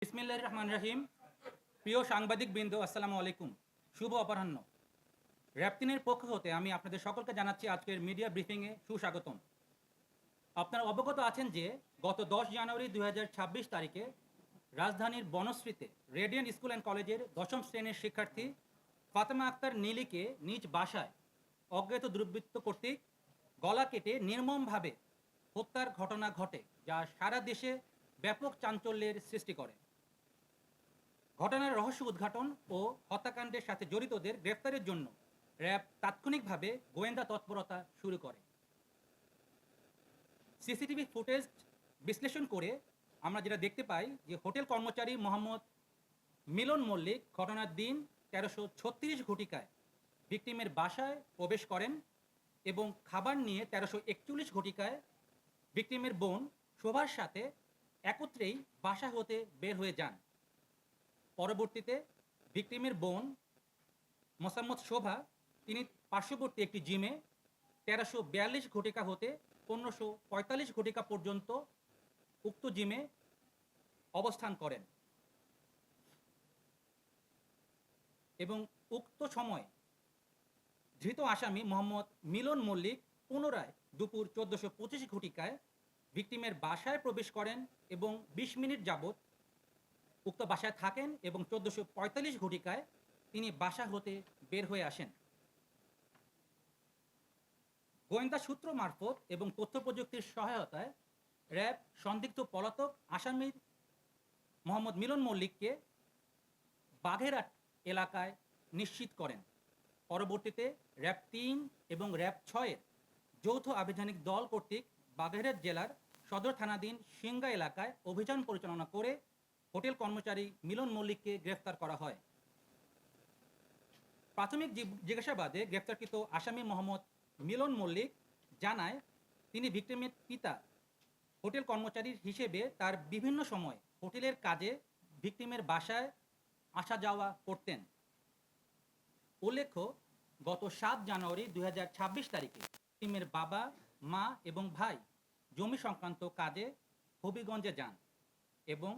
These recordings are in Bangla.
বিসমিল্লাহির রহমানির রহিম। প্রিয় সাংবাদিকবৃন্দ, আসসালামু আলাইকুম। শুভ অপরাহ্ন। র্যাব ৩-এর পক্ষ হতে আমি আপনাদের সকলকে জানাচ্ছি আজকের মিডিয়া ব্রিফিংয়ে সুস্বাগতম। আপনারা অবগত আছেন যে গত ১০ জানুয়ারি ২০২৬ তারিখে রাজধানীর বনশ্রীতে রেডিয়েন্ট স্কুল অ্যান্ড কলেজের ১০ম শ্রেণীর শিক্ষার্থী ফাতেমা আক্তার নীলিকে নিজ বাসায় অজ্ঞাত দুর্বৃত্ত কর্তৃক গলা কেটে নির্মমভাবে হত্যার ঘটনা ঘটে, যা সারা দেশে ব্যাপক চাঞ্চল্যের সৃষ্টি করে। ঘটনার রহস্য উদ্ঘাটন ও হত্যাকাণ্ডের সাথে জড়িতদের গ্রেফতারের জন্য র্যাব তাৎক্ষণিকভাবে গোয়েন্দা তৎপরতা শুরু করে। সিসিটিভি ফুটেজ বিশ্লেষণ করে আমরা যেটা দেখতে পাই যে হোটেল কর্মচারী মোহাম্মদ মিলন মল্লিক ঘটনার দিন ১৩৩৬ ঘটিকায় ভিকটিমের বাসায় প্রবেশ করেন এবং খাবার নিয়ে ১৩৪১ ঘটিকায় ভিকটিমের বোন শোভার সাথে একত্রেই বাসা হতে বের হয়ে যান। পরবর্তীতে ভিকটিমের বোন মোসাম্মদ শোভা তিনি পার্শ্ববর্তী একটি জিমে ১৩৪২ ঘটিকা হতে ১৫৪৫ ঘটিকা পর্যন্ত উক্ত জিমে অবস্থান করেন এবং উক্ত সময় ধৃত আসামি মোহাম্মদ মিলন মল্লিক পুনরায় দুপুর ১৪২৫ ঘটিকায় ভিকটিমের বাসায় প্রবেশ করেন এবং ২০ মিনিট যাবৎ উক্ত বাসায় থাকেন এবং ১৪৪৫ ঘটিকায় তিনি বাসা হতে বের হয়ে আসেন। গোয়েন্দা সূত্র মারফত এবং তথ্য প্রযুক্তির সহায়তায় র্যাব সন্দিগ্ধ পলাতক আসামির মোহাম্মদ মিলন মল্লিককে বাঘেরহাট এলাকায় নিশ্চিত করেন। পরবর্তীতে র্যাব ৩ এবং র্যাব ৬-এর যৌথ আভিযানিক দল কর্তৃক বাগেরহাট জেলার সদর থানাধীন সিংগা এলাকায় অভিযান পরিচালনা করে হোটেল কর্মচারী মিলন মল্লিককে গ্রেফতার করা হয়। প্রাথমিক জিজ্ঞাসাবাদে গ্রেফতারকৃত আসামি মোহাম্মদ মিলন মল্লিক জানায় তিনি ভিকটিমের পিতা হোটেল কর্মচারী হিসেবে তার বিভিন্ন সময় হোটেলের কাজে ভিকটিমের বাসায় আসা যাওয়া করতেন। উল্লেখ্য, গত ৭ জানুয়ারি ২০২৬ তারিখে ভিকটিমের বাবা, মা এবং ভাই জমি সংক্রান্ত কাজে হবিগঞ্জে যান এবং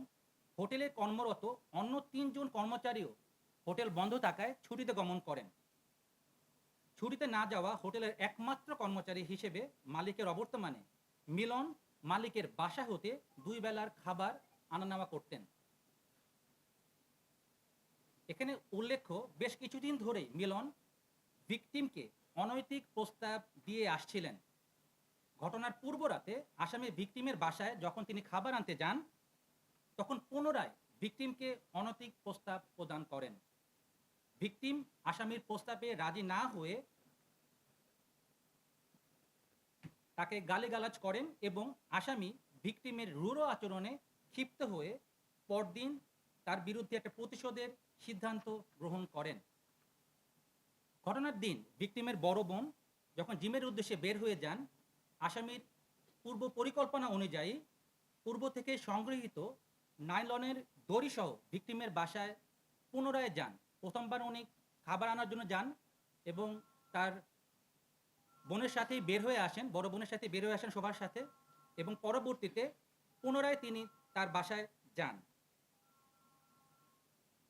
হোটেলে কর্মরত অন্য ৩ জন কর্মচারীও হোটেল বন্ধ থাকায় ছুটিতে গমন করেন। ছুটিতে না যাওয়া হোটেলের একমাত্র কর্মচারী হিসেবে মালিকের অবর্তমানে মিলন মালিকের বাসা হতে ২ বেলার খাবার আনা নেওয়া করতেন। এখানে উল্লেখ্য, বেশ কিছুদিন ধরেই মিলন ভিকটিমকে অনৈতিক প্রস্তাব দিয়ে আসছিলেন। ঘটনার পূর্ব রাতে আসামি ভিকটিমের বাসায় যখন তিনি খাবার আনতে যান, তখন পুনরায় ভিকটিমকে অনৈতিক প্রস্তাব প্রদান করেন। ভিকটিম আসামির প্রস্তাবে রাজি না হয়ে তাকে গালিগালাজ করেন এবং আসামি ভিকটিমের রূঢ় আচরণে ক্ষিপ্ত হয়ে পরদিন তার বিরুদ্ধে একটা প্রতিশোধের সিদ্ধান্ত গ্রহণ করেন। ঘটনার দিন ভিকটিমের বড় বোন যখন জিমের উদ্দেশ্যে বের হয়ে যান, আসামির পূর্ব পরিকল্পনা অনুযায়ী পূর্ব থেকে সংগৃহীত নাইলনের দড়িসহ ভিকটিমের বাসায় পুনরায় যান। প্রথমবার উনি খাবার আনার জন্য যান এবং তার বোনের সাথেই বের হয়ে আসেন, বড় বোনের সাথে বের হয়ে আসেন সবার সাথে, এবং পরবর্তীতে পুনরায় তিনি তার বাসায় যান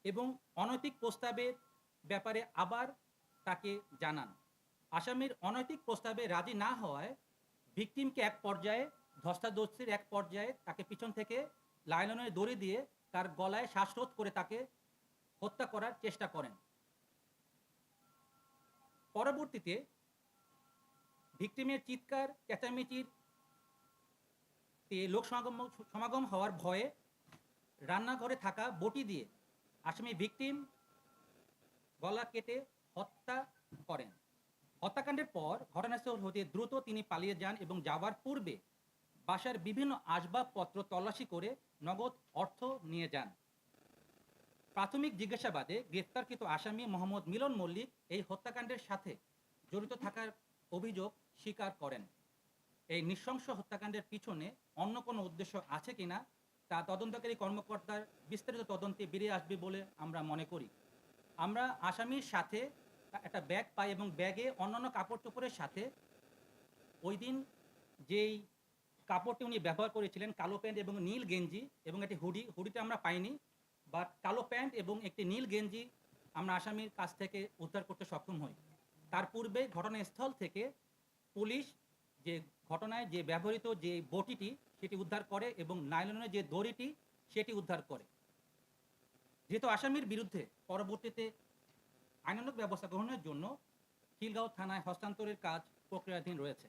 এবং অনৈতিক প্রস্তাবের ব্যাপারে আবার তাকে জানান। আসামির অনৈতিক প্রস্তাবে রাজি না হওয়ায় ভিকটিমকে এক পর্যায়ে ধস্তাধস্তির এক পর্যায়ে তাকে পিছন থেকে লাইলনের দড়ি দিয়ে তার গলায় শ্বাসরোধ করে তাকে হত্যা করার চেষ্টা করেন। পরবর্তীতে ভিকটিমের চিৎকার চেঁচামেচির লোক সমাগম হওয়ার ভয়ে রান্নাঘরে থাকা বটি দিয়ে আসামি ভিকটিম গলা কেটে হত্যা করেন। হত্যাকাণ্ডের পর ঘটনাস্থল হতে দ্রুত তিনি পালিয়ে যান এবং যাওয়ার পূর্বে বাসার বিভিন্ন আসবাবপত্র তল্লাশি করে নগদ অর্থ নিয়ে যান। প্রাথমিক জিজ্ঞাসাবাদে গ্রেফতারকৃত আসামি মোহাম্মদ মিলন মল্লিক এই হত্যাকাণ্ডের সাথে জড়িত থাকার অভিযোগ স্বীকার করেন। এই নৃশংস হত্যাকাণ্ডের পিছনে অন্য কোনো উদ্দেশ্য আছে কিনা তা তদন্তকারী কর্মকর্তার বিস্তারিত তদন্তে বেরিয়ে আসবে বলে আমরা মনে করি। আমরা আসামির সাথে একটা ব্যাগ পাই এবং ব্যাগে অন্যান্য কাপড় চোপড়ের সাথে ওই দিন যেই কাপড়টি উনি ব্যবহার করেছিলেন কালো প্যান্ট এবং নীল গেঞ্জি এবং একটি হুডিটা আমরা পাইনি, বাট কালো প্যান্ট এবং একটি নীল গেঞ্জি আমরা আসামির কাছ থেকে উদ্ধার করতে সক্ষম হই। তার পূর্বে ঘটনাস্থল থেকে পুলিশ যে ঘটনায় যে ব্যবহৃত যে বটিটি সেটি উদ্ধার করে এবং নাইলনের যে দড়িটি সেটি উদ্ধার করে। যেহেতু আসামির বিরুদ্ধে পরবর্তীতে আইনানুগ ব্যবস্থা গ্রহণের জন্য খিলগাঁও থানায় হস্তান্তরের কাজ প্রক্রিয়াধীন রয়েছে।